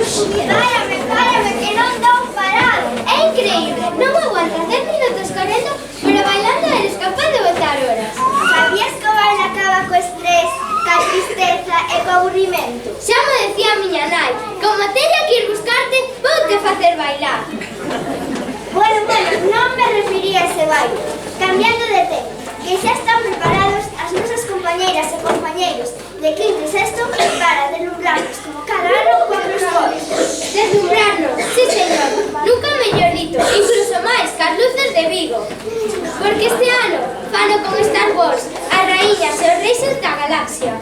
Párame, que non dou parado. É increíble, non aguantas 10 minutos correndo, pero bailando eres capaz de botar horas. Sabías que o baile acaba co estrés, ca tristeza e co aburrimento? Xa me decía a miña nai, como teña que ir buscarte, vou te facer bailar. Bueno, non me refería a ese baile. Cambiando de tema, que xa están preparados as nosas compañeiras e compañeiros de quinto e sexto para deslumbrarnos como cada ano con os cores. Deslumbrarnos, sí señor, nunca mellor dito, incluso máis que as luces de Vigo. Porque este ano fano con Star Wars, as raíñas e os reis da galaxia.